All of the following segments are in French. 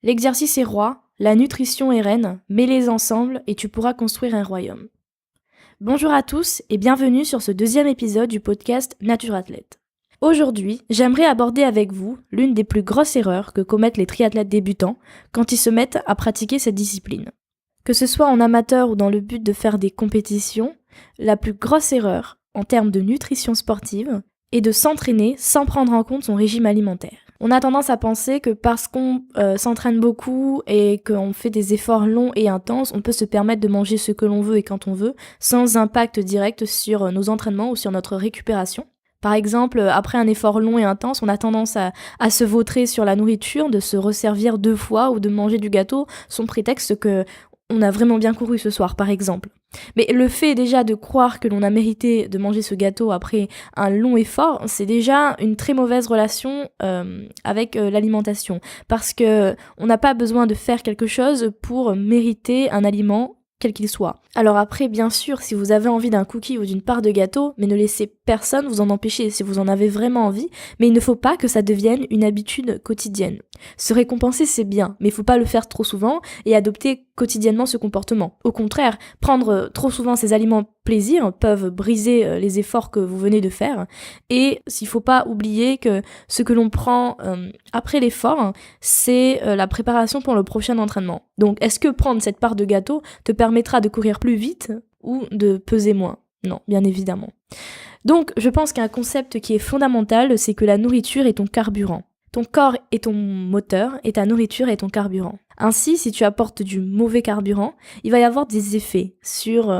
L'exercice est roi, la nutrition est reine, mets-les ensemble et tu pourras construire un royaume. Bonjour à tous et bienvenue sur ce deuxième épisode du podcast Nature Athlète. Aujourd'hui, j'aimerais aborder avec vous l'une des plus grosses erreurs que commettent les triathlètes débutants quand ils se mettent à pratiquer cette discipline. Que ce soit en amateur ou dans le but de faire des compétitions, la plus grosse erreur en termes de nutrition sportive est de s'entraîner sans prendre en compte son régime alimentaire. On a tendance à penser que parce qu'on s'entraîne beaucoup et qu'on fait des efforts longs et intenses, on peut se permettre de manger ce que l'on veut et quand on veut, sans impact direct sur nos entraînements ou sur notre récupération. Par exemple, après un effort long et intense, on a tendance à se vautrer sur la nourriture, de se resservir 2 fois ou de manger du gâteau, sous prétexte que on a vraiment bien couru ce soir, par exemple. Mais le fait déjà de croire que l'on a mérité de manger ce gâteau après un long effort, c'est déjà une très mauvaise relation avec l'alimentation. Parce que on n'a pas besoin de faire quelque chose pour mériter un aliment quel qu'il soit. Alors après, bien sûr, si vous avez envie d'un cookie ou d'une part de gâteau, mais ne laissez personne vous en empêcher si vous en avez vraiment envie, mais il ne faut pas que ça devienne une habitude quotidienne. Se récompenser, c'est bien, mais il faut pas le faire trop souvent et adopter quotidiennement ce comportement. Au contraire, prendre trop souvent ces aliments plaisir peuvent briser les efforts que vous venez de faire, et s'il faut pas oublier que ce que l'on prend après l'effort, c'est la préparation pour le prochain entraînement. Donc, est-ce que prendre cette part de gâteau te permettra de courir plus vite ou de peser moins? Non, bien évidemment. Donc, je pense qu'un concept qui est fondamental, c'est que la nourriture est ton carburant. Ton corps est ton moteur et ta nourriture est ton carburant. Ainsi, si tu apportes du mauvais carburant, il va y avoir des effets sur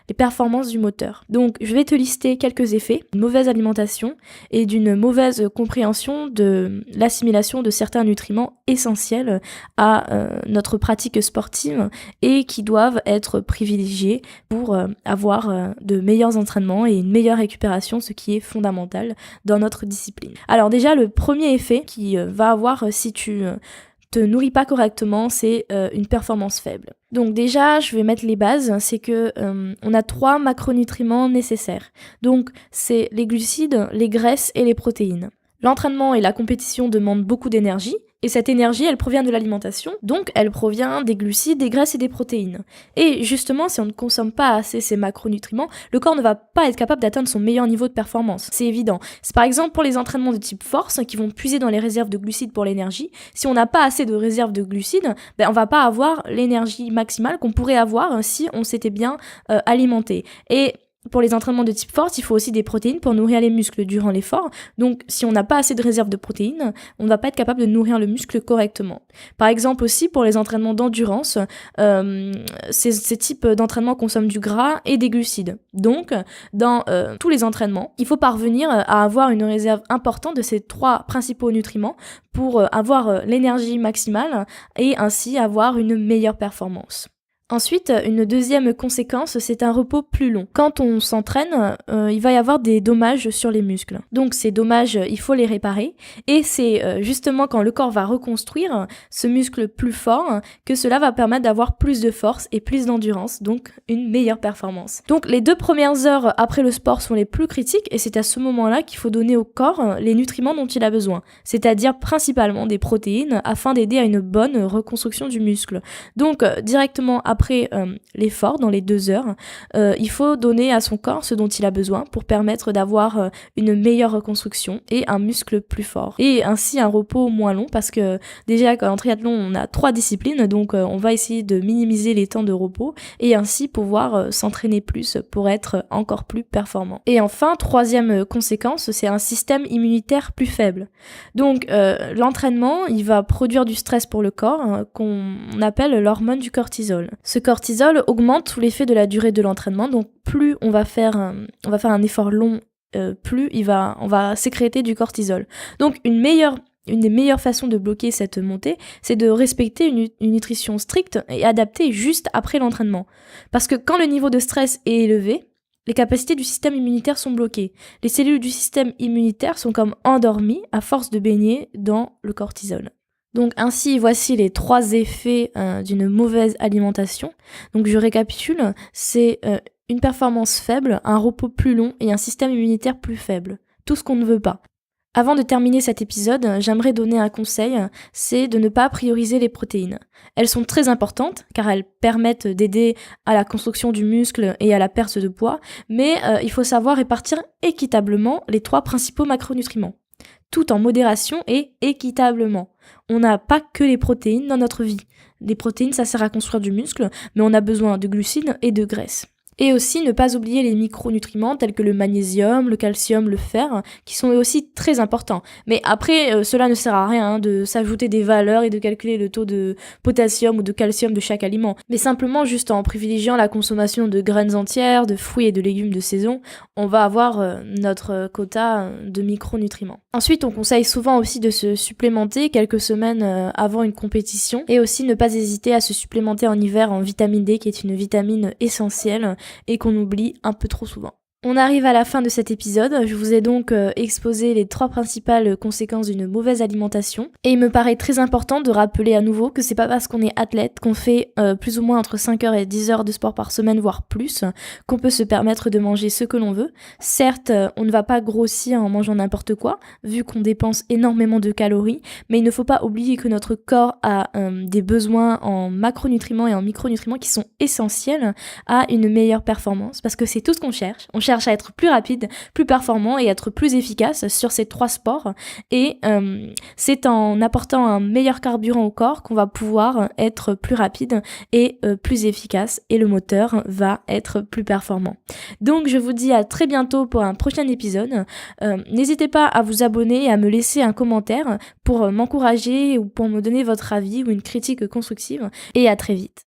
les performances du moteur. Donc, je vais te lister quelques effets d'une mauvaise alimentation et d'une mauvaise compréhension de l'assimilation de certains nutriments essentiels à notre pratique sportive et qui doivent être privilégiés pour avoir de meilleurs entraînements et une meilleure récupération, ce qui est fondamental dans notre discipline. Alors déjà, le premier effet qui va avoir si tu te nourris pas correctement, c'est une performance faible. Donc déjà, je vais mettre les bases, c'est que on a 3 macronutriments nécessaires. Donc c'est les glucides, les graisses et les protéines. L'entraînement et la compétition demandent beaucoup d'énergie, et cette énergie, elle provient de l'alimentation, donc elle provient des glucides, des graisses et des protéines. Et justement, si on ne consomme pas assez ces macronutriments, le corps ne va pas être capable d'atteindre son meilleur niveau de performance. C'est évident. C'est par exemple pour les entraînements de type force, qui vont puiser dans les réserves de glucides pour l'énergie. Si on n'a pas assez de réserves de glucides, on va pas avoir l'énergie maximale qu'on pourrait avoir si on s'était bien alimenté. Et pour les entraînements de type force, il faut aussi des protéines pour nourrir les muscles durant l'effort. Donc, si on n'a pas assez de réserve de protéines, on ne va pas être capable de nourrir le muscle correctement. Par exemple aussi, pour les entraînements d'endurance, ces types d'entraînements consomment du gras et des glucides. Donc, dans tous les entraînements, il faut parvenir à avoir une réserve importante de ces 3 principaux nutriments pour avoir l'énergie maximale et ainsi avoir une meilleure performance. Ensuite, une deuxième conséquence, c'est un repos plus long. Quand on s'entraîne, il va y avoir des dommages sur les muscles. Donc ces dommages, il faut les réparer. Et c'est justement quand le corps va reconstruire ce muscle plus fort que cela va permettre d'avoir plus de force et plus d'endurance, donc une meilleure performance. Donc les 2 premières heures après le sport sont les plus critiques et c'est à ce moment-là qu'il faut donner au corps les nutriments dont il a besoin, c'est-à-dire principalement des protéines afin d'aider à une bonne reconstruction du muscle. Donc directement après l'effort, dans les 2 heures, il faut donner à son corps ce dont il a besoin pour permettre d'avoir une meilleure reconstruction et un muscle plus fort. Et ainsi un repos moins long parce que déjà en triathlon on a 3 disciplines, donc on va essayer de minimiser les temps de repos et ainsi pouvoir s'entraîner plus pour être encore plus performant. Et enfin, 3e conséquence, c'est un système immunitaire plus faible. Donc l'entraînement, il va produire du stress pour le corps qu'on appelle l'hormone du cortisol. Ce cortisol augmente sous l'effet de la durée de l'entraînement, donc plus on va faire un effort long, plus on va sécréter du cortisol. Donc une des meilleures façons de bloquer cette montée, c'est de respecter une nutrition stricte et adaptée juste après l'entraînement. Parce que quand le niveau de stress est élevé, les capacités du système immunitaire sont bloquées. Les cellules du système immunitaire sont comme endormies à force de baigner dans le cortisol. Donc ainsi, voici les 3 effets d'une mauvaise alimentation. Donc je récapitule, c'est une performance faible, un repos plus long et un système immunitaire plus faible. Tout ce qu'on ne veut pas. Avant de terminer cet épisode, j'aimerais donner un conseil, c'est de ne pas prioriser les protéines. Elles sont très importantes car elles permettent d'aider à la construction du muscle et à la perte de poids, mais il faut savoir répartir équitablement les 3 principaux macronutriments, tout en modération et équitablement. On n'a pas que les protéines dans notre vie. Les protéines, ça sert à construire du muscle, mais on a besoin de glucides et de graisses. Et aussi ne pas oublier les micronutriments tels que le magnésium, le calcium, le fer, qui sont eux aussi très importants. Mais après, cela ne sert à rien de s'ajouter des valeurs et de calculer le taux de potassium ou de calcium de chaque aliment. Mais simplement juste en privilégiant la consommation de graines entières, de fruits et de légumes de saison, on va avoir notre quota de micronutriments. Ensuite, on conseille souvent aussi de se supplémenter quelques semaines avant une compétition et aussi ne pas hésiter à se supplémenter en hiver en vitamine D qui est une vitamine essentielle et qu'on oublie un peu trop souvent. On arrive à la fin de cet épisode, je vous ai donc exposé les 3 principales conséquences d'une mauvaise alimentation et il me paraît très important de rappeler à nouveau que c'est pas parce qu'on est athlète, qu'on fait plus ou moins entre 5 heures et 10 heures de sport par semaine, voire plus, qu'on peut se permettre de manger ce que l'on veut. Certes, on ne va pas grossir en mangeant n'importe quoi, vu qu'on dépense énormément de calories, mais il ne faut pas oublier que notre corps a des besoins en macronutriments et en micronutriments qui sont essentiels à une meilleure performance, parce que c'est tout ce qu'on cherche. On cherche à être plus rapide, plus performant et être plus efficace sur ces 3 sports. Et c'est en apportant un meilleur carburant au corps qu'on va pouvoir être plus rapide et plus efficace et le moteur va être plus performant. Donc je vous dis à très bientôt pour un prochain épisode. N'hésitez pas à vous abonner et à me laisser un commentaire pour m'encourager ou pour me donner votre avis ou une critique constructive. Et à très vite.